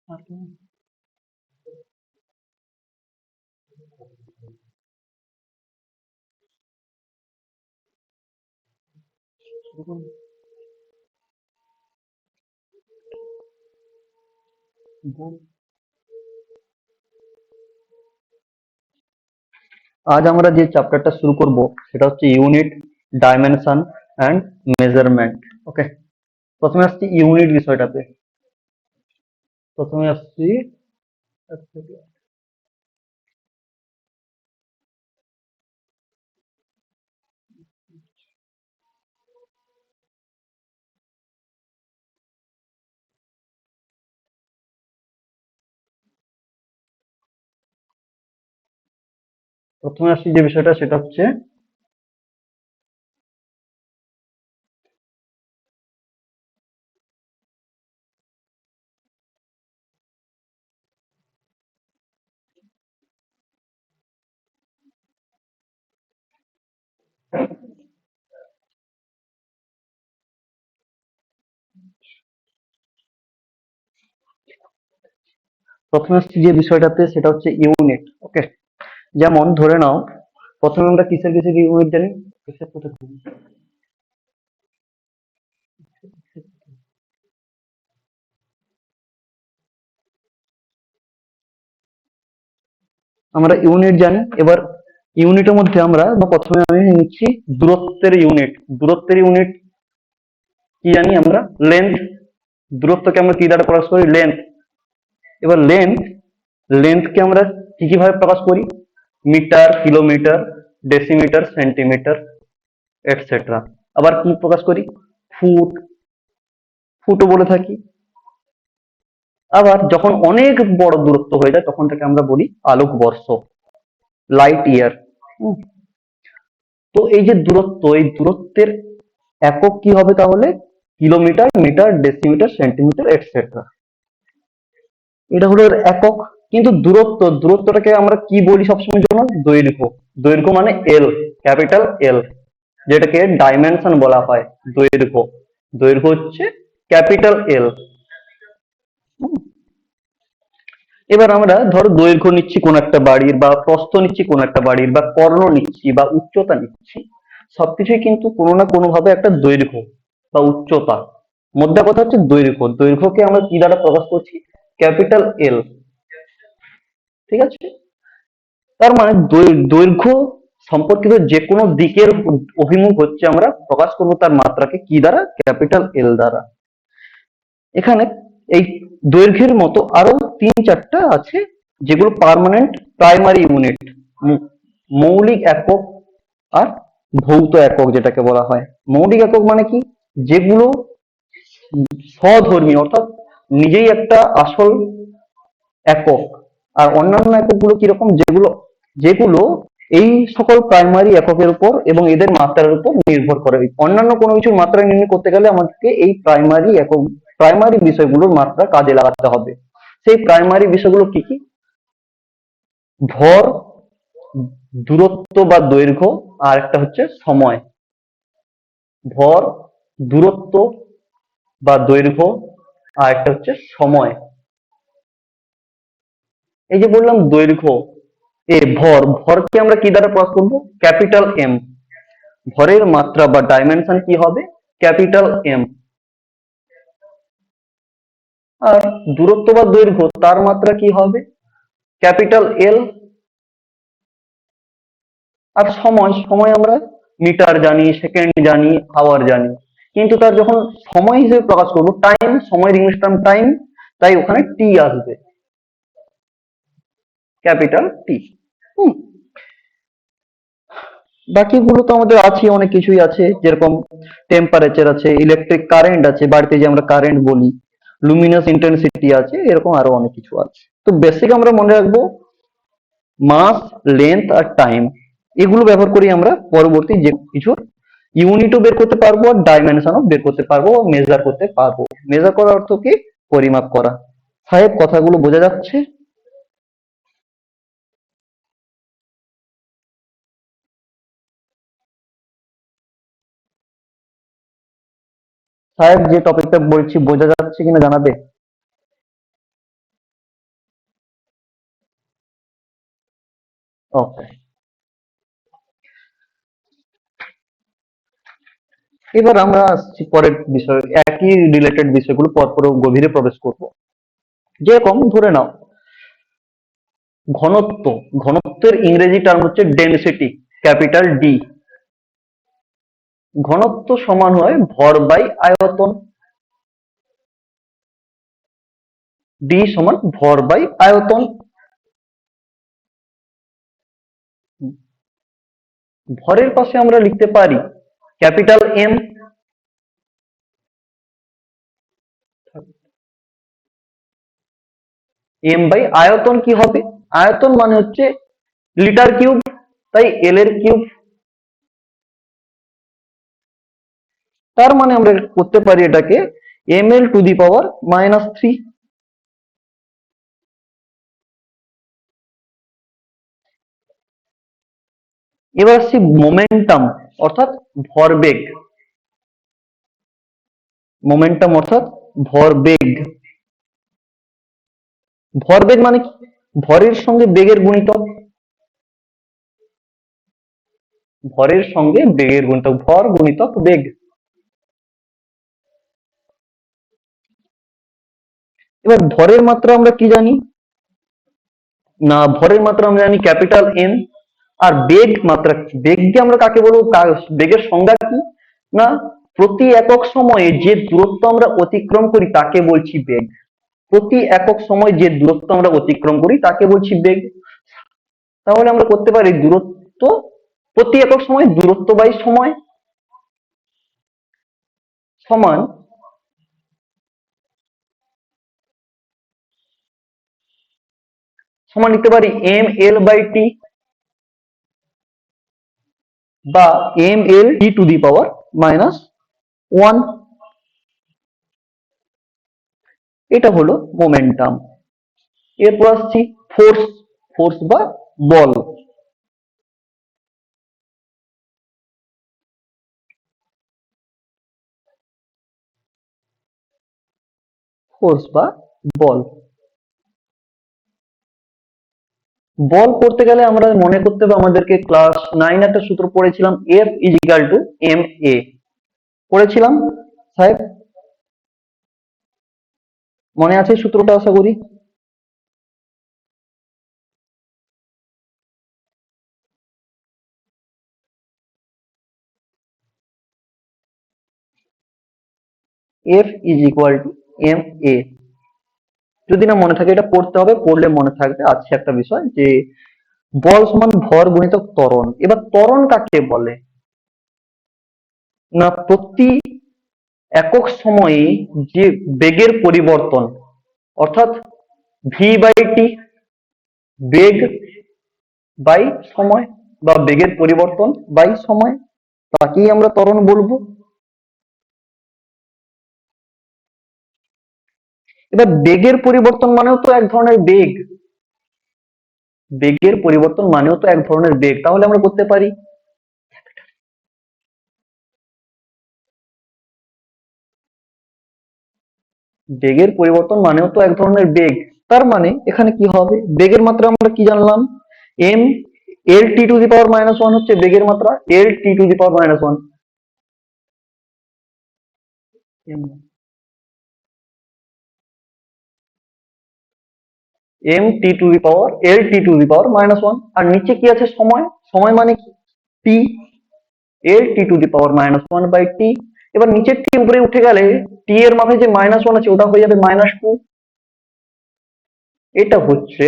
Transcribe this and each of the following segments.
আজ আমরা যে চ্যাপ্টারটা শুরু করব সেটা হচ্ছে ইউনিট, ডাইমেনশন অ্যান্ড মেজারমেন্ট। ওকে, প্রথমে আসছি ইউনিট বিষয়টাতে। প্রথমে আসছি যে বিষয়টা সেটা হচ্ছে প্রথমে আসছি যে বিষয়টাতে সেটা হচ্ছে ইউনিট। ওকে, যেমন ধরে নাও প্রথমে আমরা কিসের কিসের ইউনিট জানি? কিসের কোথায় আমরা ইউনিট জানি। এবার ইউনিটের মধ্যে আমরা বা প্রথমে আমি নিচ্ছি দূরত্বের ইউনিট। দূরত্বের ইউনিট কি জানি আমরা? লেন্থ। দূরত্বকে আমরা কি দ্বারা প্রকাশ করি? লেন্থ। এবার লেন্থকে আমরা কি কিভাবে প্রকাশ করি? Metre, kilometre, decimetre, centimetre, etcetera. আবার কি প্রকাশ করি? ফুট, ফুটও বলে থাকি। আবার যখন অনেক বড় দূরত্ব হয়ে যায় তখন তাকে আমরা বলি আলোকবর্ষ, লাইট ইয়ার। তো এই যে দূরত্ব, এই দূরত্বের একক কি হবে তাহলে? Kilometre, metre, decimetre, centimetre, etcetera. এটা হলো এর একক। কিন্তু দূরত্বটাকে আমরা কি বলি সবসময় জন্য? দৈর্ঘ্য। দৈর্ঘ্য মানে এল, ক্যাপিটাল এল, যেটাকে ডাইমেনশন বলা হয়। দৈর্ঘ্য, দৈর্ঘ্য হচ্ছে ক্যাপিটাল এল। এবার আমরা ধরো দৈর্ঘ্য নিচ্ছি কোন একটা বাড়ির, বা প্রস্থ নিচ্ছি কোন একটা বাড়ির, বা কর্ণ নিচ্ছি, বা উচ্চতা নিচ্ছি। সবকিছুই কিন্তু কোনো না কোনো ভাবে একটা দৈর্ঘ্য বা উচ্চতা। মোদ্দা কথা হচ্ছে দৈর্ঘ্য। দৈর্ঘ্যকে আমরা কি দ্বারা প্রকাশ করছি? ক্যাপিটাল এল। ঠিক আছে? তার মানে দৈর্ঘ্য সম্পর্কিত যে কোনো দিকের অভিমুখ হচ্ছে আমরা প্রকাশ করবো তার মাত্রাকে কি দ্বারা? ক্যাপিটাল এল দ্বারা। এখানে এই দৈর্ঘ্যের মতো আরো তিন চারটা আছে যেগুলো পার্মানেন্ট প্রাইমারি ইউনিট, মৌলিক একক আর ভৌত একক যেটাকে বলা হয়। মৌলিক একক মানে কি? যেগুলো স্বধর্মী, অর্থাৎ নিজেই একটা আসল একক। আর অন্যান্য এককগুলো কিরকম? যেগুলো যেগুলো এই সকল প্রাইমারি এককের উপর এবং এদের মাত্রার উপর নির্ভর করে। অন্যান্য কোনো কিছুর মাত্রা নির্ণয় করতে গেলে আমাদেরকে এই প্রাইমারি বিষয়গুলোর মাত্রা কাজে লাগাতে হবে। সেই প্রাইমারি বিষয়গুলো কি কি? ভর, দূরত্ব বা দৈর্ঘ্য, আর একটা হচ্ছে সময়। ভর, দূরত্ব বা দৈর্ঘ্য, আর একটা হচ্ছে সময়। এই যে বললাম দৈর্ঘ্য, ভরকে আমরা কি দ্বারা প্রকাশ করবো? Capital M. ভরের মাত্রা বা ডাইমেনশন কি হবে? Capital M. আর দূরত্ব বা দৈর্ঘ্য, তার মাত্রা কি হবে? ক্যাপিটাল এল। আর সময়, সময় আমরা মিটার জানি, সেকেন্ড জানি, আওয়ার জানি। কিন্তু তার যখন সময় হিসেবে প্রকাশ করবো, টাইম, সময়ের ইংলিশ টার্ম টাইম, তাই ওখানে টি আসবে, ক্যাপিটাল টি। বাকিগুলো তো আমাদের আছে, অনেক কিছুই আছে, যেরকম টেম্পারেচার আছে, ইলেকট্রিক কারেন্ট আছে, বাড়িতে যে আমরা কারেন্ট বলি, লুমিনাস ইন্টেন্সিটি আছে, এরকম আরো অনেক কিছু আছে। তো বেসিক আমরা মনে রাখবো মাস, লেন্থ আর টাইম। এগুলো ব্যবহার করি আমরা পরবর্তী যে কিছু ইউনিটও বের করতে পারবো, আর ডাইমেনশনও বের করতে পারবো, মেজার করতে পারবো। মেজার করার অর্থ কি? পরিমাপ করা। সাহেব, কথাগুলো বোঝা যাচ্ছে? সাহেব, যে টপিকটা বলছি বোঝা যাচ্ছে কিনা জানাবে। ওকে, এবার আমরা আসছি পরের বিষয়, একই রিলেটেড বিষয়গুলো পরপর গভীরে প্রবেশ করব। যেরকম ধরে নাও ঘনত্ব, ঘনত্বের ইংরেজি টার্ম হচ্ছে ডেনসিটি, ক্যাপিটাল ডি। ঘনত্ব সমান হয় ভর বাই আয়তন, ডি সমান ভর বাই আয়তন। ভরের পাশে আমরা লিখতে পারি ক্যাপিটাল এম, এম বাই আয়তন কি হবে, আয়তন মানে হচ্ছে লিটার কিউব, তাই এল এর কিউব। তার মানে আমরা করতে পারি এটাকে M L to the power -3। এবার আসছি মোমেন্টাম অর্থাৎ ভরবেগ, মোমেন্টাম অর্থাৎ ভরবেগ। ভরবেগ মানে কি, ভরের সঙ্গে বেগের গুণিতক, ভরের সঙ্গে বেগের গুণিতক, ভর গুণিতক বেগ। এবার ভরের মাত্রা আমরা কি জানি, না ভরের মাত্রা আমরা জানি ক্যাপিটাল এন। আর বেগ মাত্রা কি? বেগকে আমরা কাকে বলবো, বেগের সংজ্ঞা কি, না প্রতি একক সময়ে যে দূরত্ব আমরা অতিক্রম করি তাকে বলছি বেগ। প্রতি একক সময় যে দূরত্ব আমরা অতিক্রম করি তাকে বলছি বেগ। তাহলে আমরা করতে পারি দূরত্ব প্রতি একক সময়, দূরত্ব বাই সময় সমান সমান লিখতে পারি এম এল বাই টি, বা M L T to the power -1। এটা হলো মোমেন্টাম। এরপর আসছি ফোর্স, ফোর্স বা বল। ফোর্স বা বল, বল করতে গেলে আমরা মনে করতে হবে, আমাদেরকে ক্লাস 9 একটা সূত্র পড়েছিলাম, f is equal to m a, পড়েছিলাম সাহেব, মনে আছে সূত্রটা আশা করি। F is equal to m a, যদি না মনে থাকে এটা পড়তে হবে, পড়লে মনে থাকবে। আছে একটা বিষয় যে বল সমান ভর গুণিতক ত্বরণ। এবার ত্বরণ কাকে বলে, না প্রতি একক সময়ে যে বেগের পরিবর্তন, অর্থাৎ ভি বাই টি, বেগ বাই সময়, বা বেগের পরিবর্তন বাই সময়, তাকেই আমরা ত্বরণ বলবো। এবার বেগের পরিবর্তন মানেও তো এক ধরনের বেগ, বেগের পরিবর্তন মানেও তো এক ধরনের বেগ, তাহলে আমরা করতে পারি বেগের পরিবর্তন মানেও তো এক ধরনের বেগ। তার মানে এখানে কি হবে, বেগের মাত্রা আমরা কি জানলাম, M L T to the power -1 হচ্ছে বেগের মাত্রা, l T to the power -1, m t to the power l T to the power -1। আর নিচে কি আছে, সময়, সময় মানে কি টি, এল টি to the power -1 by T. এবার নিচের টি উপরে উঠে গেলে টি এর মাথায় যে -1 আছে ওটা হয়ে যাবে -2। এটা হচ্ছে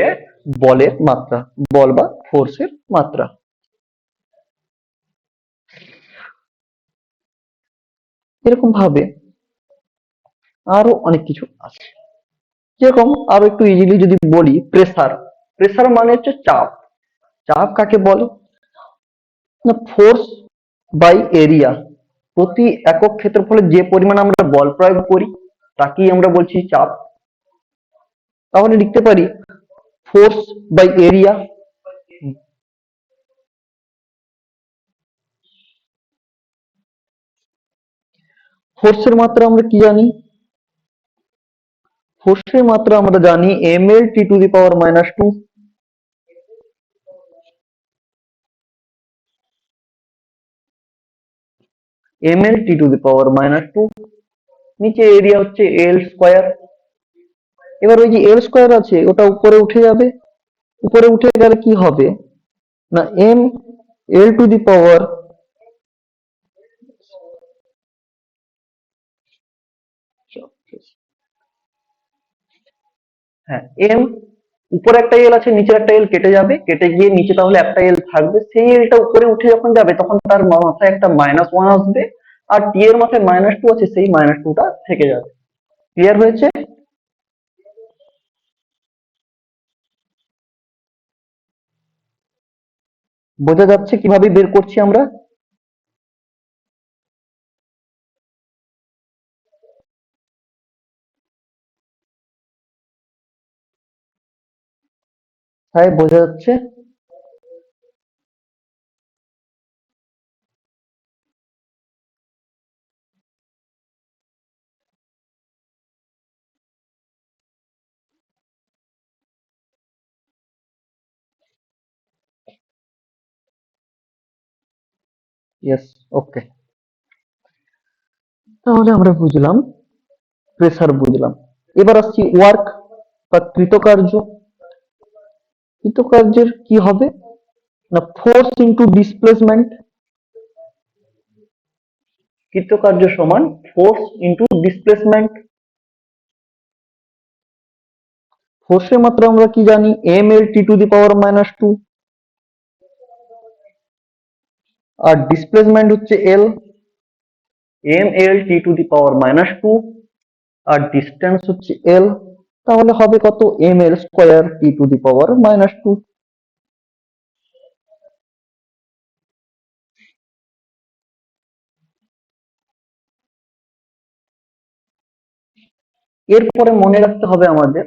বলের মাত্রা, বল বা ফোর্সের মাত্রা। এরকম ভাবে আরো অনেক কিছু আছে, যেরকম আরো একটু ইজিলি যদি বলি, প্রেসার। প্রেসার মানে হচ্ছে চাপ। চাপ কাকে বলে, না ফোর্স বাই এরিয়া, প্রতি একক ক্ষেত্রফলে যে পরিমাণ আমরা বল প্রয়োগ করি তাকেই আমরা বলছি চাপ। তাহলে লিখতে পারি ফোর্স বাই এরিয়া। ফোর্সের মাত্রা আমরা কি জানি, ফোর্সের মাত্রা আমরা জানি m L T to the power -2। ml t to the power -2, নিচে এরিয়া হচ্ছে এল স্কয়ার। এবার ওই যে এল স্কয়ার আছে ওটা উপরে উঠে যাবে, উপরে উঠে গেলে কি হবে না এম এল টু দি পাওয়ার, হ্যাঁ এম, উপরে একটা এল আছে নিচে একটা এল কেটে যাবে, কেটে গিয়ে নিচে তাহলে একটা এল থাকবে, সেই এলটা উপরে উঠে যখন যাবে তখন তার মাথায় একটা -1 আসবে, আর টি এর মাথায় -2 আছে, সেই -2টা থেকে যাবে। ক্লিয়ার হয়েছে? বোঝা যাচ্ছে কিভাবে বের করছি আমরা? হ্যাঁ বোঝা যাচ্ছে। ইয়েস, ওকে। তাহলে আমরা বুঝলাম প্রেসার, বুঝলাম। এবার আসছি ওয়ার্ক বা কৃতকার্য। কৃতকার্যের কি হবে না ফোর্স ইনটু ডিসপ্লেসমেন্ট। কৃতকার্য সমান ফোর্স ইনটু ডিসপ্লেসমেন্ট। ফোর্সের মাত্রা আমরা কি জানি, m L T to the power -2, আর ডিসপ্লেসমেন্ট হচ্ছে l, M L T to the power -2, আর ডিস্টেন্স হচ্ছে এল। তাহলে হবে কত, m l square t to the power -2। এরপরে মনে রাখতে হবে আমাদের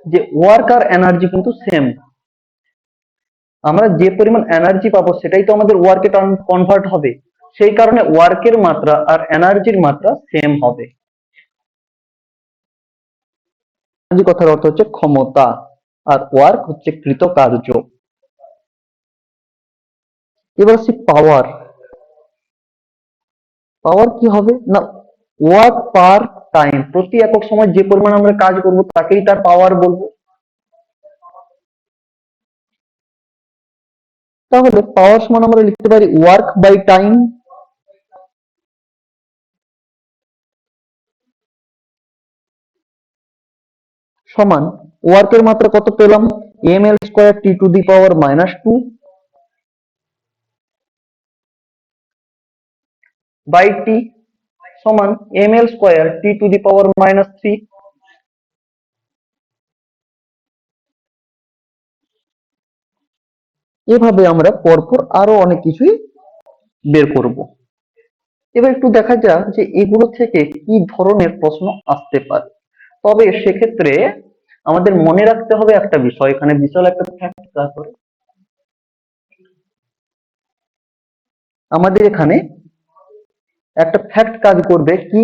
যে ওয়ার্ক আর এনার্জি কিন্তু সেম। আমরা যে পরিমাণ এনার্জি পাবো সেটাই তো আমাদের ওয়ার্কে কনভার্ট হবে, সেই কারণে ওয়ার্কের মাত্রা আর এনার্জির মাত্রা সেম হবে। এনার্জি কথার অর্থ হচ্ছে ক্ষমতা, আর ওয়ার্ক হচ্ছে কৃতকার্য। এবার আসছি পাওয়ার। পাওয়ার কি হবে না ওয়ার্ক পার টাইম, প্রতি একক সময় যে পরিমাণ আমরা কাজ করব তাকেই তার পাওয়ার বলবো। তাহলে পাওয়ার সমান আমরা লিখতে পারি ওয়ার্ক বাই টাইম, সমান ওয়ার্কের মাত্রা কত পেলাম, m l square t to the power -2 by t, সমান M l square t to the power -3। এভাবে আমরা পরপর আরো অনেক কিছুই বের করব। এবার একটু দেখা যাক যে এগুলো থেকে কি ধরনের প্রশ্ন আসতে পারে। তবে সেক্ষেত্রে আমাদের মনে রাখতে হবে একটা বিষয়, এখানে বিশাল একটা ফ্যাক্ট কাজ করে। আমাদের এখানে একটা ফ্যাক্ট কাজ করবে কি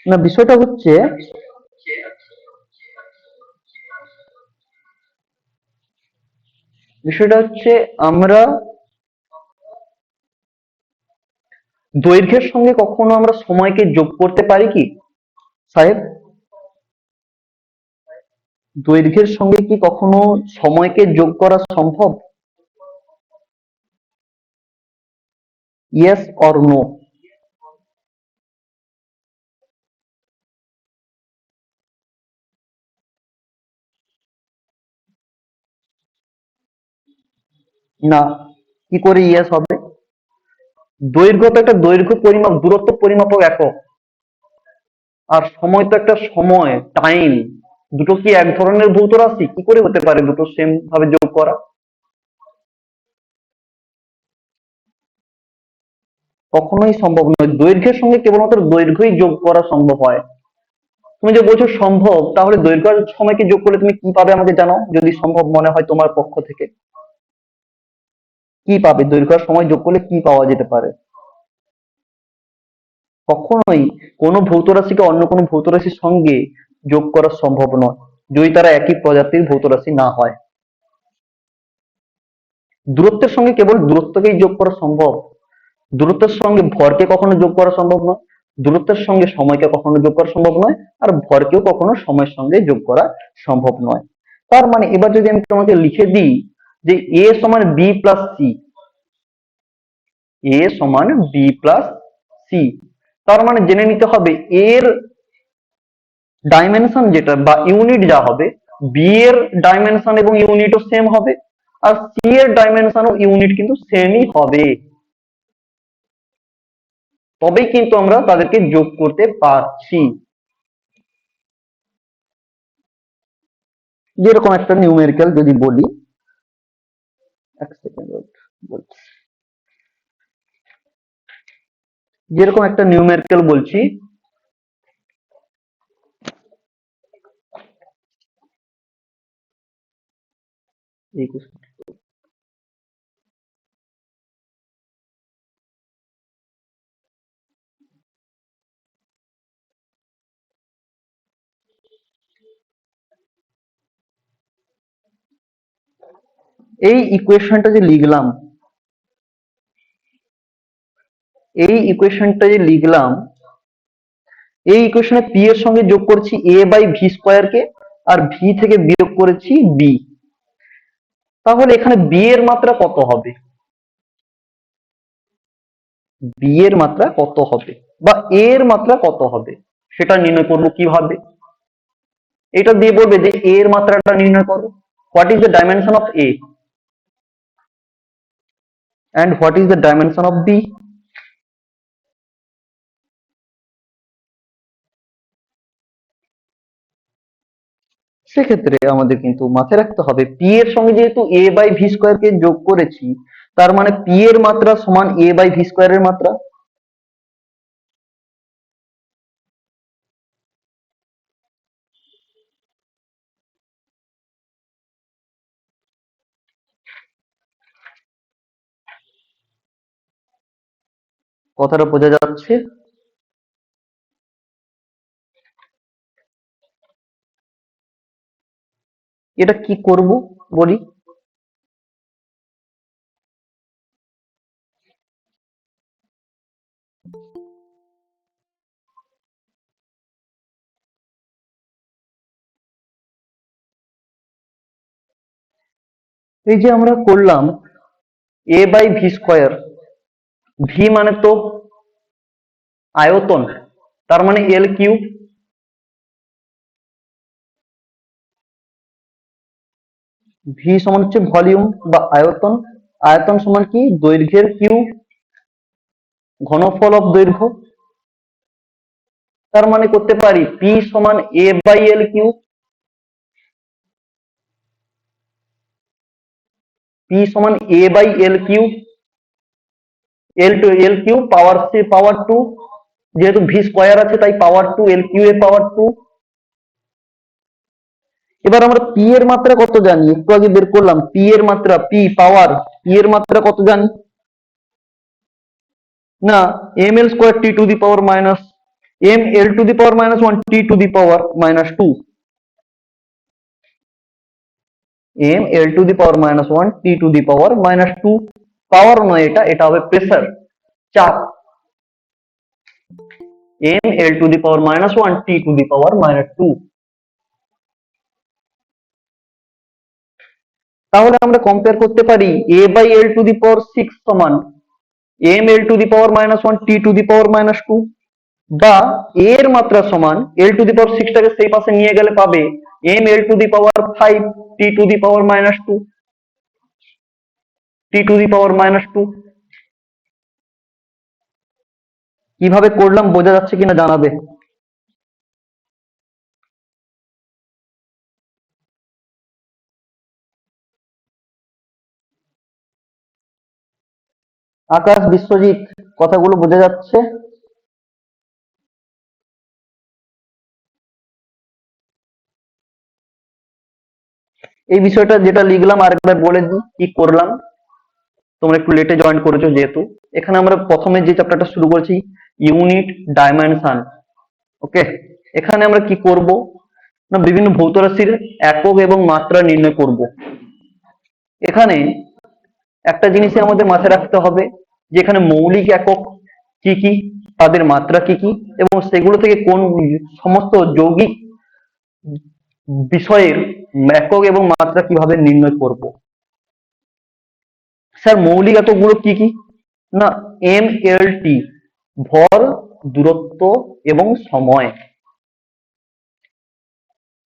না, বিষয়টা হচ্ছে আমরা দৈর্ঘ্যের সঙ্গে কখনো আমরা সময়কে যোগ করতে পারি কি সাহেব? দৈর্ঘ্যের সঙ্গে কি কখনো সময়কে যোগ করা সম্ভব? Yes or no? না। কি করে ইয়েস হবে? দৈর্ঘ্য তো একটা দৈর্ঘ্য পরিমাপ, দূরত্ব পরিমাপক একক, আর সময় তো একটা সময়, টাইম। দুটো কি এক ধরনের ভৌত রাশি? কি করে হতে পারে দুটো সেম ভাবে যোগ করা? কখনোই সম্ভব নয়। দৈর্ঘ্যের সঙ্গে কেবলমাত্র দৈর্ঘ্যই যোগ করা সম্ভব হয়। তুমি যে বলছো সম্ভব, তাহলে দৈর্ঘ্য আর সময়কে যোগ করলে তুমি কি পাবে আমাকে জানাও, যদি সম্ভব মনে হয় তোমার পক্ষ থেকে। কি পাবে দৈর্ঘ্য আর সময় যোগ করলে, কি পাওয়া যেতে পারে? কখনোই কোনো ভৌত রাশিকে অন্য কোনো ভৌত রাশির সঙ্গে যোগ করা সম্ভব নয়, যদি তারা একই প্রজাতির ভৌত রাশি না হয়। দূরত্বের সঙ্গে কেবল দূরত্বকেই যোগ করা সম্ভব, দূরত্বের সঙ্গে ভরকে কখনো যোগ করা সম্ভব নয়, দূরত্বের সঙ্গে সময়কে কখনো যোগ করা সম্ভব নয়, আর ভরকেও কখনো সময়ের সঙ্গে যোগ করা সম্ভব নয়। তার মানে এবার যদি আমি তোমাকে লিখে দিই যে এ সমান বি প্লাস সি, এ সমান বি প্লাস সি, তার মানে জেনে নিতে হবে এর ডাইমেনশন যেটা বা ইউনিট যা হবে, বি এর ডাইমেনশন এবং ইউনিটও সেম হবে, আর সি এর ডাইমেনশন ও ইউনিট কিন্তু সেমই হবে। তবেই কিন্তু আমরা তাদেরকে যোগ করতে পারছি। যেরকম একটা নিউমেরিক্যাল যদি বলি, এক সেকেন্ড বলছি, যেরকম একটা নিউমেরিক্যাল বলছি, এই ইকুয়েশনটা যে লিখলাম, এই ইকুয়েশনটা যে লিখলাম, এই ইকুয়েশনে পি এর সঙ্গে যোগ করছি এ বাই ভি স্কোয়ার কে, আর ভি থেকে বিয়োগ করেছি বি। তাহলে এখানে বি এর মাত্রা কত হবে, বি এর মাত্রা কত হবে বা এ এর মাত্রা কত হবে সেটা নির্ণয় করবো কিভাবে? এটা দিয়ে বলবে যে এ এর মাত্রাটা নির্ণয় করো, what is the dimension of A and what is the dimension of b। সেক্ষেত্রে আমাদের কিন্তু মাথায় রাখতে হবে পি এর সঙ্গে যেহেতু এ বাই ভি স্কোয়ার কে যোগ করেছি, তার মানে পি এর মাত্রা সমান এ বাই ভি স্কোয়ার এর মাত্রা। কথাটা বোঝা যাচ্ছে? এটা কি করব বলি, এই যে আমরা করলাম এ বাই ভি স্কোয়ার, ভি মানে তো আয়তন, তার মানে এল কিউব, ভি সমান হচ্ছে ভলিউম বা আয়তন, আয়তন সমান কি দৈর্ঘ্যের কিউব, ঘনফল অফ দৈর্ঘ্য। তার মানে করতে পারি পি সমান a by l cube, p সমান a by l cube, l cube power c power two, যেহেতু ভি স্কোয়ার আছে তাই power two, l q a power two. এবার আমরা পি এর মাত্রা কত জানি, একটু আগে বের করলাম পি এর মাত্রা, পি পাওয়ার, পি এর মাত্রা কত জানি না, m L square T to the power minus m L to the power minus one T to the power minus two, m L to the power minus one T to the power minus two. Power নয়, এটা এটা হবে pressure, চাপ, m L to the power minus one T to the power minus two. তাহলে আমরা compare করতে পারি a by l to the power six সমান M L to the power minus one T to the power minus two, বা এর মাত্রা সমান এল to the পাওয়ার সিক্সটাকে সেই পাশে নিয়ে গেলে পাবে M L to the power five T to the power minus two, T to the power minus two. কিভাবে করলাম বোঝা যাচ্ছে কিনা জানাবে। আকাশ, বিশ্বজিৎ, কথাগুলো বোঝা যাচ্ছে? এই বিষয়টা যেটা লিখলাম আরেকবার বলে দিই কি করলাম, তোমরা একটু লেটে জয়েন করেছো যেহেতু। এখানে আমরা প্রথমে যে চ্যাপ্টারটা শুরু করেছি ইউনিট ডাইমেনশন, ওকে। এখানে আমরা কি করব না, বিভিন্ন ভৌত রাশির একক এবং মাত্রা নির্ণয় করব। এখানে একটা জিনিসই আমাদের মাথায় রাখতে হবে, যেখানে মৌলিক একক কি কি, তাদের মাত্রা কি কি, এবং সেগুলো থেকে কোন সমস্ত যৌগিক বিষয়ের একক এবং মাত্রা কিভাবে নির্ণয় করব। স্যার মৌলিক এককগুলো কি কি? না, MLT, ভর, দূরত্ব এবং সময়।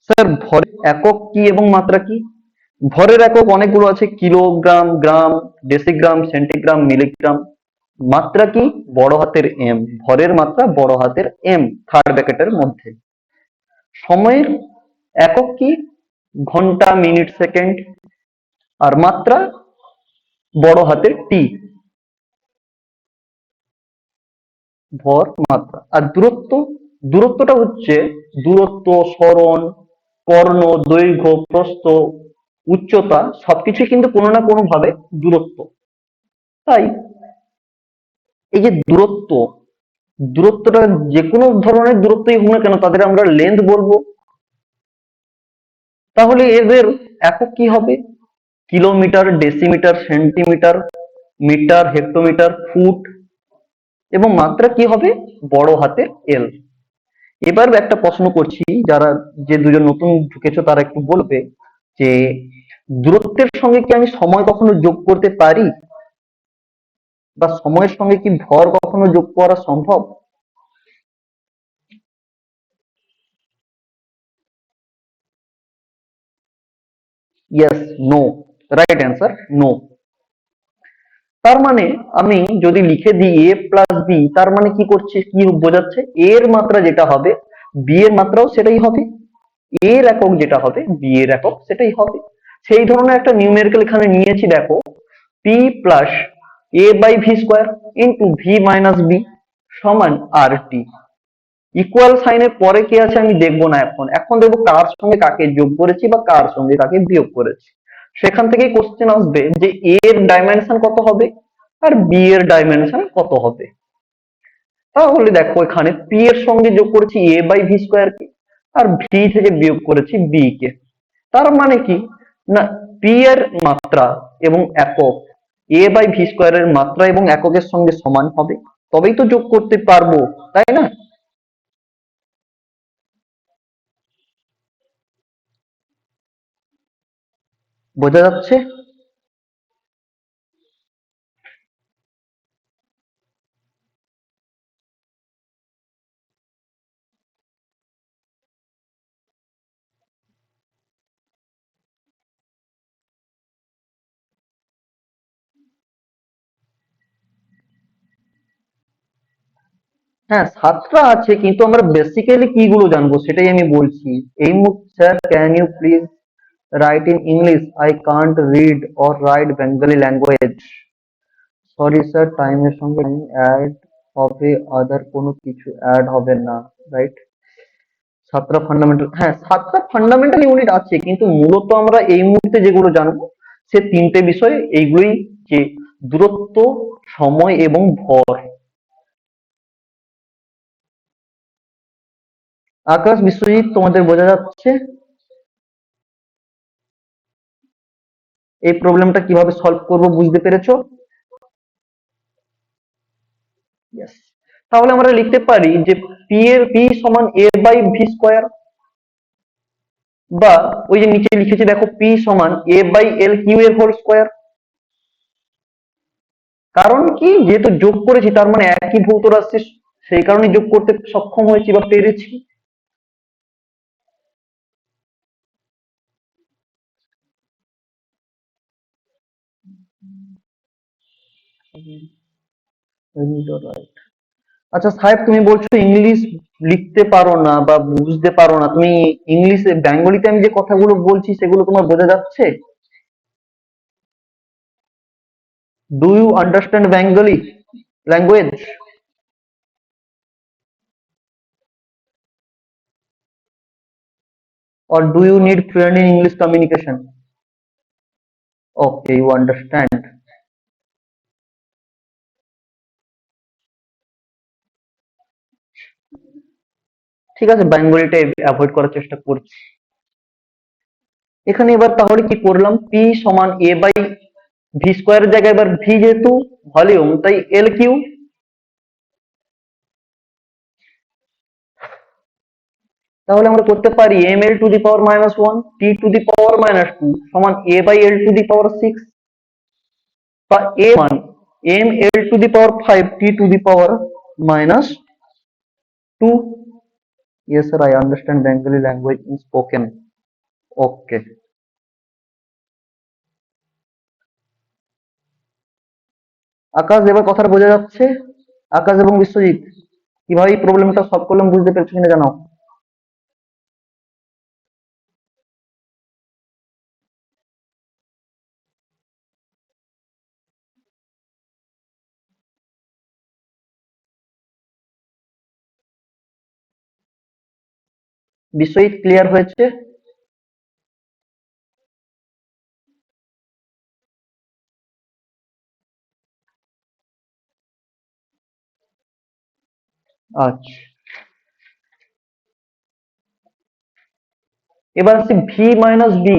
স্যার ভরের একক কি এবং মাত্রা কি? ভরের একক অনেকগুলো আছে, কিলোগ্রাম, গ্রাম, ডেসিগ্রাম, সেন্টিগ্রাম, মিলিগ্রাম। মাত্রা কি? বড় হাতের এম, ভরের মাত্রা বড় হাতের এম, থার্ড ব্র্যাকেটের মধ্যে। সময়ের একক কি? ঘন্টা, মিনিট, সেকেন্ড। আর মাত্রা বড় হাতের টি, ভর, মাত্রা। আর দূরত্ব, দূরত্বটা হচ্ছে দূরত্ব, সরণ, কর্ণ, দৈর্ঘ্য, প্রস্থ, উচ্চতা সবকিছু কিন্তু কোনো না কোনো ভাবে দূরত্ব। তাই এই যে দূরত্ব, দূরত্বটা যে কোনো ধরনের দূরত্বই হোক না কেন তাদের আমরা লেন্থ বলবো। তাহলে এদের একক কি হবে? Kilometre, decimetre, centimetre, metre, hectometre, foot. এবং মাত্রা কি হবে? বড় হাতের এল। এবার একটা প্রশ্ন করছি, যারা যে দুজন নতুন ঢুকেছো তারা একটু বলবে যে দূরত্বের সঙ্গে কি আমি সময় কখনো যোগ করতে পারি, বা সময়ের সঙ্গে কি ভর কখনো যোগ করা সম্ভব? Yes, no, right answer no. তার মানে আমি যদি লিখে দিই এ প্লাস বি, তার মানে কি করছে, কি বোঝাচ্ছে? এর মাত্রা যেটা হবে বি এর মাত্রাও সেটাই হবে, এর একক যেটা হবে বি এর একক সেটাই হবে। সেই ধরনের একটা নিউমেরিক্যাল এখানে নিয়েছি, দেখো, P plus A by V square into V minus B সমান আর টি। ইকুয়াল সাইনের পরে কি আছে আমি দেখবো না, এখন এখন দেখবো কার সঙ্গে কাকে যোগ করেছি বা কার সঙ্গে কাকে বিয়োগ করেছি। সেখান থেকে কোশ্চেন আসবে যে এ এর ডাইমেনশন কত হবে আর বি এর ডাইমেনশন কত হবে। তাহলে দেখো এখানে পি এর সঙ্গে যোগ করেছি এ বাই ভি স্কোয়ার কে, আর ভি থেকে বিয়োগ করেছি বি কে। তার মানে কি, না, পি এর মাত্রা এবং একক এ বাই ভি স্কোয়ার এর মাত্রা এবং এককের সঙ্গে সমান হবে, তবেই তো যোগ করতে পারবো, তাই না? বোঝা যাচ্ছে? হ্যাঁ, সাতটা আছে, কিন্তু আমরা বেসিক্যালি কি গুলো জানবো সেটাই আমি বলছি। এই sir, can you please write in English? I can't read or write Bengali language. Sorry sir, টাইমের সঙ্গে টাইম অ্যাড হবে, আদার কোনো কিছু অ্যাড হবে না, রাইট? সাতটা ফান্ডামেন্টাল, হ্যাঁ সাতটা ফান্ডামেন্টাল ইউনিট আছে, কিন্তু মূলত আমরা এই মুহূর্তে যেগুলো জানবো সে তিনটে বিষয় এইগুলোই, যে দূরত্ব, সময় এবং ভর। আকাশ, বিশ্বজিৎ, তোমাদের বোঝা যাচ্ছে এই প্রবলেমটা কিভাবে সলভ করব? বুঝতে পেরেছো? Yes. তাহলে আমরা লিখতে পারি যে পি সমান এ বাই ভি স্কোয়ার, বা ওই যে নিচে লিখেছি দেখো, পি সমান এ বাই এল কিউ এর হোল স্কোয়ার। কারণ কি, যেহেতু যোগ করেছি তার মানে একই ভৌত রাশি, সেই কারণে যোগ করতে সক্ষম হয়েছি বা পেরেছি। আচ্ছা সাহেব, তুমি বলছো ইংলিশ লিখতে পারো না বা বুঝতে পারো না, তুমি ইংলিশে বেঙ্গলিতে আমি যে কথাগুলো বলছি সেগুলো তোমার বোঝা যাচ্ছে? Do you understand Bengali language, or do you need fluent in English communication? Okay, you understand. ঠিক আছে, বেঙ্গলিটা অ্যাভয়েড করার চেষ্টা করছি। এখানে এবার তাহলে কি করলাম, পি সমান এ বাই ভি স্কোয়ারের জায়গায় এবার ভি যেহেতু ভলিউম তাই এল কিউ, তাহলে আমরা করতে পারি m L to the power minus one T to the power minus two সমান a by l to the power six, বা এ মান m L to the power five T to the power minus two. Yes, sir, I understand Bengali language in spoken. Okay. Akash, এবার কথাটা বোঝা যাচ্ছে? আকাশ এবং বিশ্বজিৎ, কিভাবে এই প্রবলেমটা সলভ করলাম বুঝতে পেরেছো কিনা জানাও। বিশ্বজিৎ ক্লিয়ার হয়েছে? আচ্ছা, এবার আসছি ভি মাইনাস বি।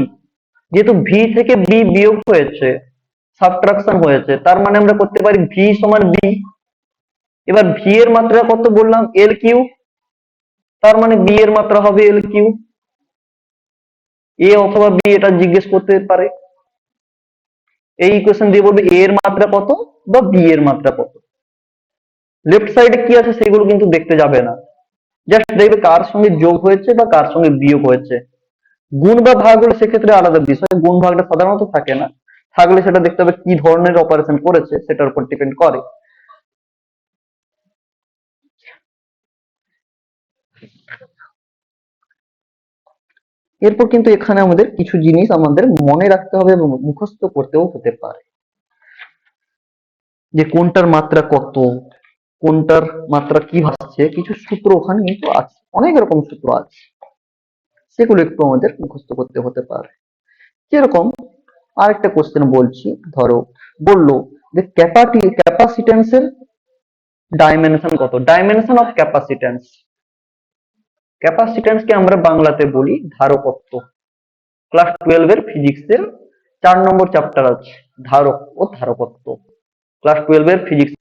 যেহেতু ভি থেকে বি বিয়োগ হয়েছে, সাবট্রাকশন হয়েছে, তার মানে আমরা করতে পারি ভি সমান বি। এবার ভি এর মাত্রা কত বললাম? এল কিউ, তার মানে বি এর মাত্রা হবে এল কিউ। এ অথবা বি এটা জিজ্ঞেস করতে পারে, এই ইকুয়েশন দিয়ে বলবে এ এর মাত্রা কত বা বি এর মাত্রা কত। লেফট সাইডে কি আছে সেগুলো কিন্তু দেখতে যাবে না, জাস্ট দেখবে কার সঙ্গে যোগ হয়েছে বা কার সঙ্গে বিয়োগ হয়েছে। গুণ বা ভাগ হলে সেক্ষেত্রে আলাদা বিষয়, গুণ ভাগটা সাধারণত থাকে না, থাকলে সেটা দেখতে হবে কি ধরনের অপারেশন করেছে সেটার উপর ডিপেন্ড করে। এরপর কিন্তু এখানে আমাদের কিছু জিনিস আমাদের মনে রাখতে হবে এবং মুখস্থ করতেও হতে পারে, যে কোনটার মাত্রা কত, কোনটার মাত্রা কি ভাবছে, কিছু সূত্র ওখানে কিন্তু আছে, অনেক রকম সূত্র আছে, সেগুলো একটু আমাদের মুখস্থ করতে হতে পারে। যেরকম আরেকটা কোশ্চেন বলছি, ধরো বললো যে ক্যাপাসিটেন্সের ডাইমেনশন কত, ডাইমেনশন অফ ক্যাপাসিটেন্স। ক্যাপাসিটেন্স কে আমরা বাংলাতে বলি ধারকত্ব। ক্লাস 12 এর ফিজিক্সের 4 নম্বর চ্যাপ্টার আছে ধারক ও ধারকত্ব, ক্লাস 12 এর ফিজিক্স।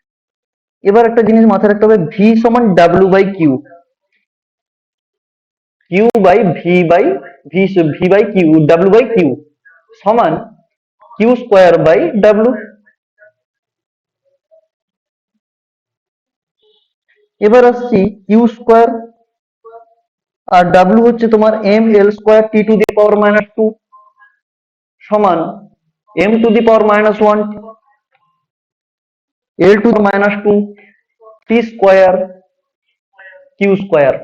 এবার একটা জিনিস মাথায় রাখতে হবে, ভি সমান W by Q, Q by V by V, V by Q, W by Q সমান কিউ স্কোয়ার বাই ডাব্লিউ। এবার আসছি কিউ স্কোয়ার, আর ডাব্লিউ হচ্ছে তোমার M L square T to the power minus two সমান M to the power minus one L to the minus two T square Q square.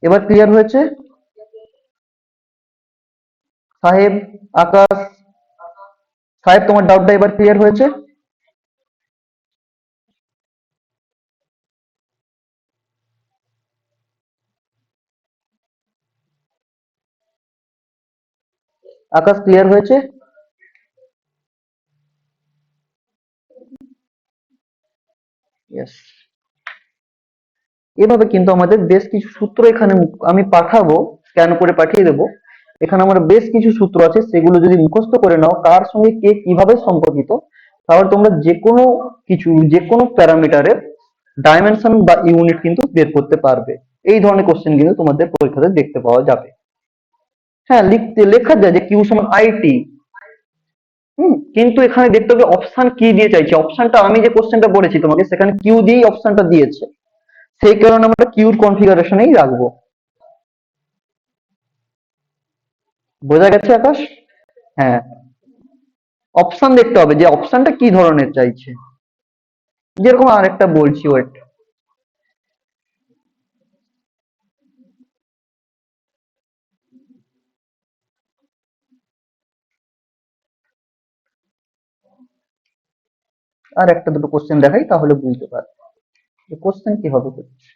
এবার clear হয়েছে? সাহেব, আকাশ, সাহেব তোমার ডাউটটা এবার ক্লিয়ার হয়েছে? আকাশ ক্লিয়ার হয়েছে? ইয়েস। এভাবে কিন্তু আমাদের বেশ কিছু সূত্র এখানে আমি পাঠাবো, স্ক্যান করে পাঠিয়ে দেবো। এখানে আমার বেশ কিছু সূত্র আছে, সেগুলো যদি মুখস্থ করে নাও কার সঙ্গে কে কিভাবে সম্পর্কিত, তাহলে তোমরা যে কোনো কিছু, যে কোনো প্যারামিটারের ডাইমেনশন বা ইউনিট কিন্তু বের করতে পারবে। এই ধরনের কোশ্চেন কিন্তু তোমাদের পরীক্ষাতে দেখতে পাওয়া যাবে। হ্যাঁ, লেখা যায় যে কিউ সমান আইটি। কিন্তু এখানে দেখতে হবে অপশন কি দিয়ে চাইছে, অপশনটা আমি যে কোশ্চেনটা বলেছি তোমাকে সেখানে কিউ দিয়েই অপশনটা দিয়েছে, সেই কারণে আমরা কিউর কনফিগারেশনেই রাখবো। বোঝা গেছে আকাশ? হ্যাঁ, অপশন দেখতে হবে যে অপশনটা কি ধরনের চাইছে। যেরকম আরেকটা বলছি, ওয়েট। আর একটা দুটো কোশ্চেন দেখাই তাহলে বুঝতে পারবে যে কোশ্চেন কিভাবে করছে।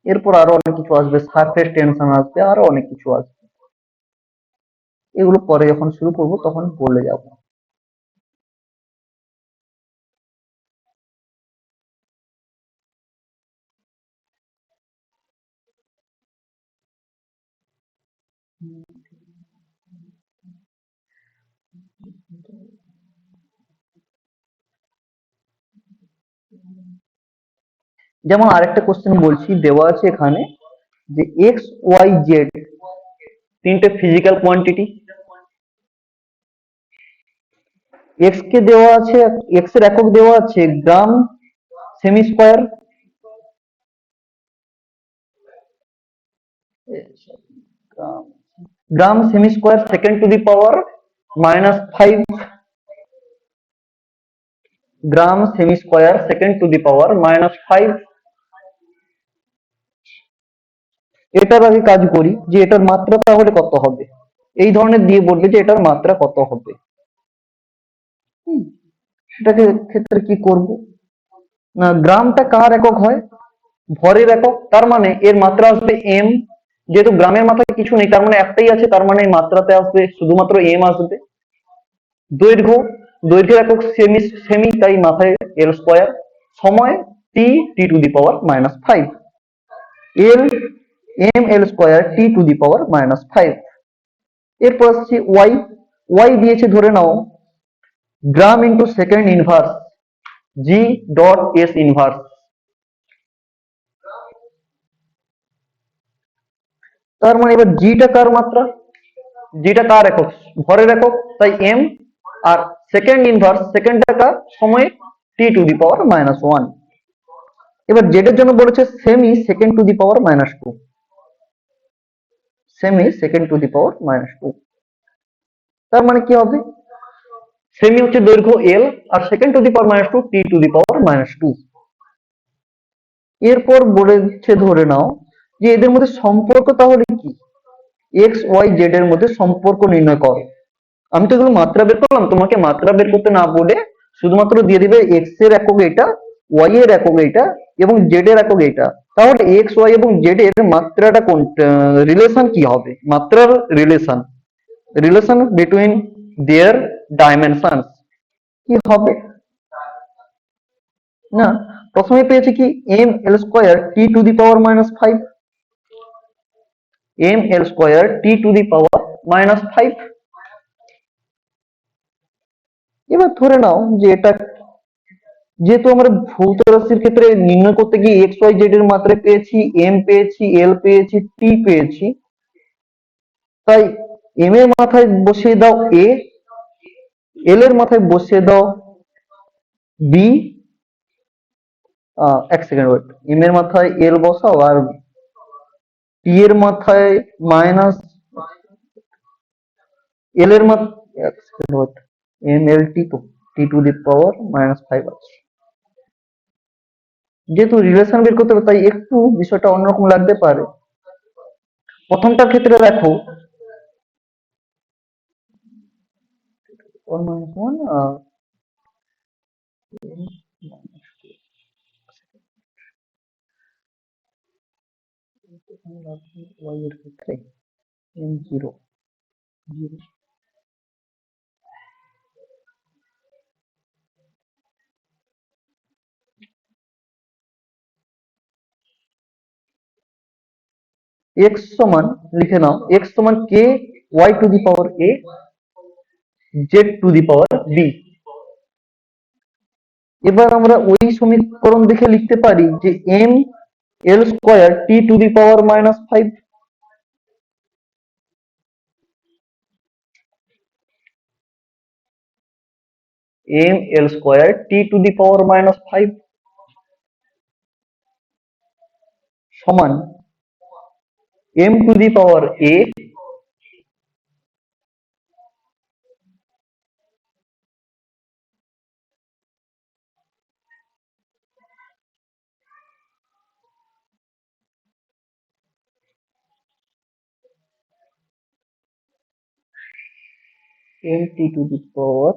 এরপর আরো অনেক কিছু আসবে, সারফেস টেনশন আসবে, আরো অনেক কিছু আসবে। এগুলো পরে যখন শুরু করব তখন বলে যাব। যেমন আরেকটা কোশ্চেন বলছি, দেওয়া আছে এখানে যে এক্স ওয়াই জেড তিনটে ফিজিক্যাল কোয়ান্টিটি। এক্স কে দেওয়া আছে, এক্স এর একক দেওয়া আছে গ্রাম সেমি স্কোয়ার, গ্রাম সেমি square second to the power -5, gram সেমি square second to the power -5। এটার আগে কাজ করি যে এটার মাত্রা তাহলে কত হবে। এই ধরনের দিয়ে বলবে যে এটার মাত্রা কত হবে। সেটাকে ক্ষেত্রে কি করব না, গ্রামটা কার একক হয়, ভরের একক, তার মানে এর মাত্রা আসবে এম। যেহেতু গ্রামের মাথায় কিছু নেই তার মানে একটাই আছে, তার মানে এই মাত্রাতে আসবে শুধুমাত্র এম আসবে। দৈর্ঘ্য, দৈর্ঘ্যের একক সেমি, সেমি তাই মাথায় এল স্কোয়ার। সময় T, T to the power -5। L, M L square T to the power -5। এরপর আসছে ওয়াই, ওয়াই দিয়েছে ধরে নাও gram into second inverse G dot S inverse. তার মানে এবার জিটা কার মাত্রা, যেটা কার একক, ভরের একক, তাই এম। আর সেকেন্ড ইনভার্স, সেকেন্ডটা কার, সময় টি টু দি পাওয়ার -1। এবার জেড এর জন্য বলেছে সেমি সেকেন্ড টু দি পাওয়ার -2, সেমি সেকেন্ড টু দি পাওয়ার -2। তার মানে কি হবে, সেমি হচ্ছে দৈর্ঘ্য এল আর second to the power -2 T to the power -2। এরপর বলেছে ধরে নাও যে এদের মধ্যে সম্পর্ক তাহলে কি, এক্স ওয়াই জেড এর মধ্যে সম্পর্ক নির্ণয় করো। আমি তো এগুলো মাত্রা বের করলাম, তোমাকে মাত্রা বের করতে না বলে শুধুমাত্র দিয়ে দিবে এক্স এর একক এটা, ওয়াই এর একক এটা এবং জেড এর একক এটা। তাহলে এক্স ওয়াই এবং জেড এর মাত্রাটা কোন, রিলেশন কি হবে, মাত্রার relation, relation between their dimensions কি হবে না। প্রথমে পেয়েছে কি M L square T to the power -5, M L square T to the power -5। এবার ধরে নাও যে এটা, যেহেতু আমরা ভৌত রাশির ক্ষেত্রে নির্ণয় করতে গিয়ে এক্স ওয়াই জেড এর মাত্রা পেয়েছি, এম পেয়েছি, এল পেয়েছি, টি পেয়েছি, তাই এম এর মাথায় বসিয়ে দাও এ, এল এর মাথায় বসিয়ে দাও বি। এক সেকেন্ড ওয়েট, এম এর মাথায় এল বসাও আর টি এর মাথায় মাইনাস, এল এর মাথায়, এক second wait, M L T to, T to the power -5 আছে। যেহেতু রিলেশন বের করতে হবে তাই একটু বিষয়টা অন্যরকম লাগতে পারে। প্রথমটার ক্ষেত্রে দেখো 1 y এর ক্ষেত্রে m0 x সমান, লিখে নাও x সমান k y two the power a z two the power b। এবার আমরা ওই সমীকরণ দেখে লিখতে পারি যে m l square t to the power -5, m l square t to the power -5 সমান m to the power a m t to the power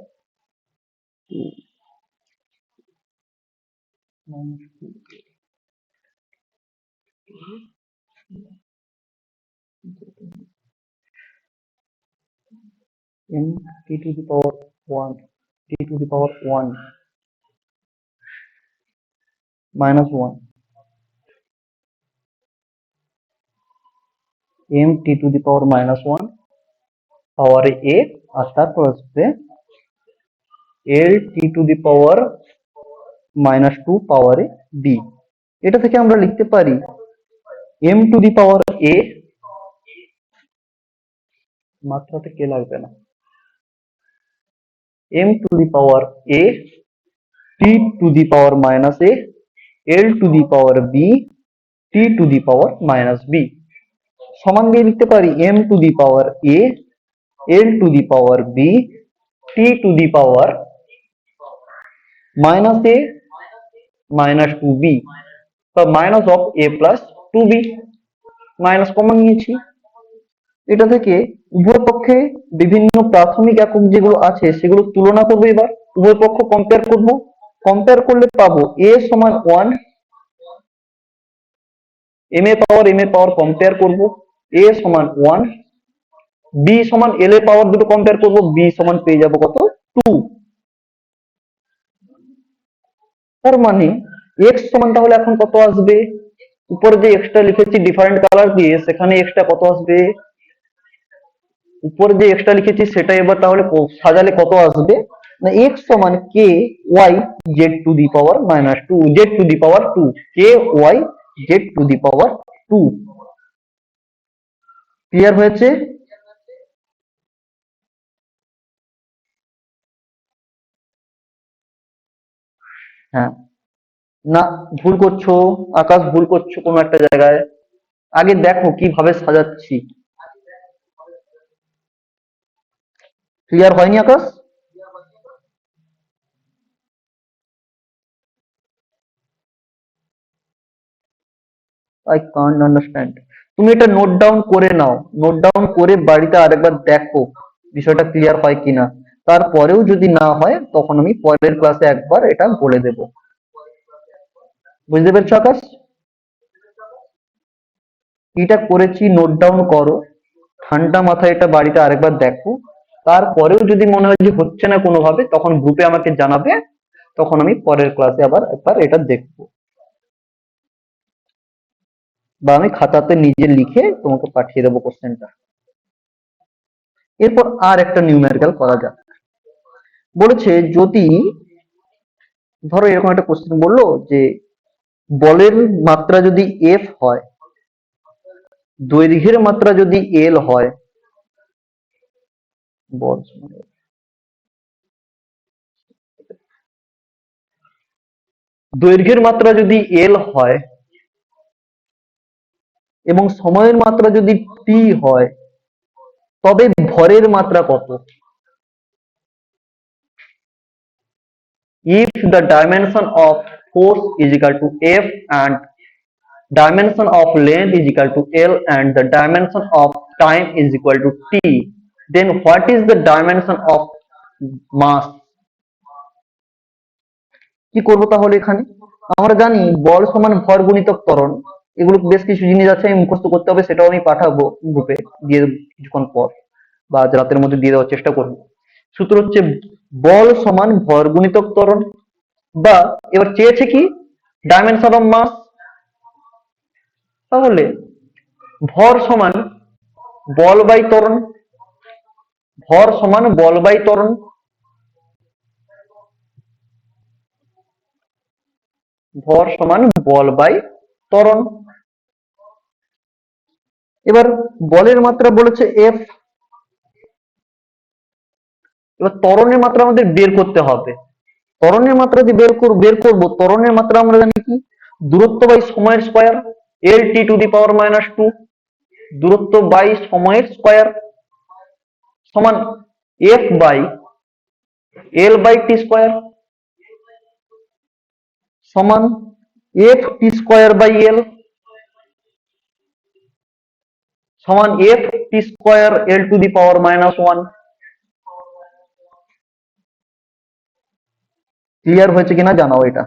2 m t to the power 1 t to the power 1 minus 1 m t to the power minus 1 পাওয়ারে a আর তারপর আসবে l t to the power minus 2 পাওয়ারে b। এটা থেকে আমরা লিখতে পারি m to the power a, মাত্রাতে কে লাগবে না, m to the power a t to the power minus a l to the power b t to the power minus b সমান দিয়ে লিখতে পারি m to the power a l to the power b t to the power minus a minus 2b বা minus of a plus 2b minus common নিয়েছি। এটা থেকে উভয় পক্ষে বিভিন্ন প্রাথমিক একক যেগুলো আছে সেগুলো তুলনা করবো, এবার উভয় পক্ষ কম্পেয়ার করব, কম্পেয়ার করলে পাবো a সমান 1 m এর পাওয়ার কম্পেয়ার করব a সমান 1 b সমান l এর পাওয়ার দুটো কম্পেয়ার করব b সমান পেয়ে যাবো কত 2। তার মানে x সমান তাহলে এখন কত আসবে, উপরে যে এক্সটা লিখেছি ডিফারেন্ট কালার দিয়ে সেখানে এক্সটা কত আসবে, উপরে যে এক্সটা লিখেছি সেটা এবার তাহলে সাজালে কত আসবে না x সমান k y z two the power minus 2 z two the power 2 k y z two the power 2। Clear হয়েছে? হ্যাঁ, না ভুল করছো আকাশ, ভুল করছো কোনো একটা জায়গায়, আগে দেখো কিভাবে সাজাচ্ছি। ক্লিয়ার হয়নি আকাশ? I can't understand. তুমি এটা নোট ডাউন করে নাও, নোট ডাউন করে বাড়িতে আরেকবার দেখো বিষয়টা ক্লিয়ার হয় কিনা, তারপরেও যদি না হয় তখন আমি পরের ক্লাসে একবার এটা বলে দেব। বুঝতে পেরেছো আকাশ? এটা করেছি, নোট ডাউন করো, ঠান্ডা মাথায় এটা বাড়িতে আরেকবার দেখো, তারপরেও যদি মনে হয় যে হচ্ছে না কোনোভাবে তখন গ্রুপে আমাকে জানাবে, তখন আমি পরের ক্লাসে আবার একবার এটা দেখবো, বা আমি খাতাতে নিজে লিখে তোমাকে পাঠিয়ে দেবো কোশ্চেনটা। এরপর আর একটা নিউমেরিক্যাল করা যাক। বলেছে যদি ধরো এরকম একটা কোশ্চেন বললো যে বলের মাত্রা যদি এফ হয়, দৈর্ঘ্যের মাত্রা যদি এল হয়, বল দৈর্ঘ্যের মাত্রা যদি এল হয় এবং সময়ের মাত্রা যদি টি হয়, তবে ভরের মাত্রা কত? If the dimension of force is equal to F and dimension of length is equal to L and the dimension of time is equal to T, then what is the dimension of mass? কি করব তাহলে এখানে? আমরা জানি বল সমান ভর গুণিতক ত্বরণ, এগুলো বেশ কিছু জিনিস আছে আমি মুখস্থ করতে হবে, সেটাও আমি পাঠাবো গ্রুপে দিয়ে কিছুক্ষণ পর বা আজ রাতের মধ্যে দিয়ে দেওয়ার চেষ্টা করব। সূত্র হচ্ছে বল সমান ভর গুণিতক ত্বরণ, বা এবার চেয়েছে কি ডাইমেনশন অফ মাস, তাহলে ভর সমান বল বাই ত্বরণ, ভর সমান বল বাই ত্বরণ, ভর সমান বল বাই ত্বরণ। এবার বলের মাত্রা বলেছে এফ, এবার ত্বরণের মাত্রা আমাদের বের করতে হবে। ত্বরণের মাত্রা যদি বের করবো, ত্বরণের মাত্রা আমরা জানি কি দূরত্ব বাই সময়ের square, L T to the power minus 2, দূরত্ব বাই সময়ের স্কয়ার সমান F by L by T square সমান F T square by L সমান F T square L to the power minus 1। Clear হয়েছে কিনা জানাও এটা।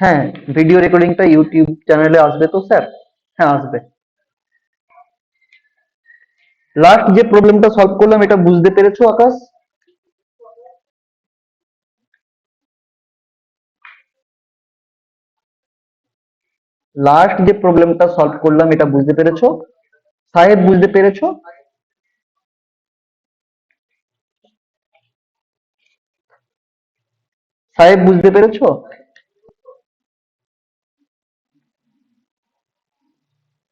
হ্যাঁ, ভিডিও রেকর্ডিংটা ইউটিউব চ্যানেলে আসবে তো স্যার? হ্যাঁ, আসবে। লাস্ট যে প্রবলেমটা সলভ করলাম এটা বুঝতে পেরেছো আকাশ? লাস্ট যে প্রবলেমটা সলভ করলাম এটা বুঝতে পেরেছো? সাহেব বুঝতে পেরেছো? সাহেব বুঝতে পেরেছো?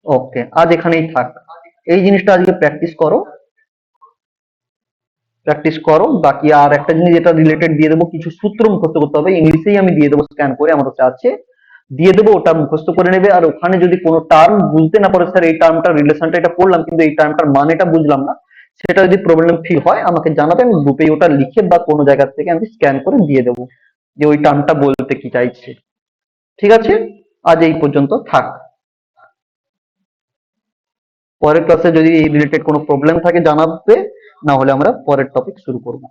ওকে, আজ এখানেই থাক। এই জিনিসটা আজকে প্র্যাকটিস করো, প্র্যাকটিস করো। বাকি আর একটা জিনিস যেটা রিলেটেড দিয়ে দেবো, কিছু সূত্র মুখস্থ করতে হবে, ইংলিশেই আমি দিয়ে দেবো স্ক্যান করে, আমার কাছে আছে, দিয়ে দেবো, ওটা মুখস্থ করে নেবে। আর ওখানে যদি কোনো টার্ম বুঝতে না পারো, স্যার এই টার্মটা রিলেশনটা এটা পড়লাম কিন্তু এই টার্মটার মানেটা বুঝলাম না, সেটা যদি প্রবলেম ফিল হয় আমাকে জানাবে, আমি গ্রুপে ওটা লিখে বা কোনো জায়গা থেকে আমি স্ক্যান করে দিয়ে দেবো যে ওই টার্মটা বলতে কি চাইছে। ঠিক আছে, আজ এই পর্যন্ত থাক। পরের ক্লাসে যদি এই রিলেটেড কোনো প্রবলেম থাকে জানাবে, না হলে আমরা পরের টপিক শুরু করবো।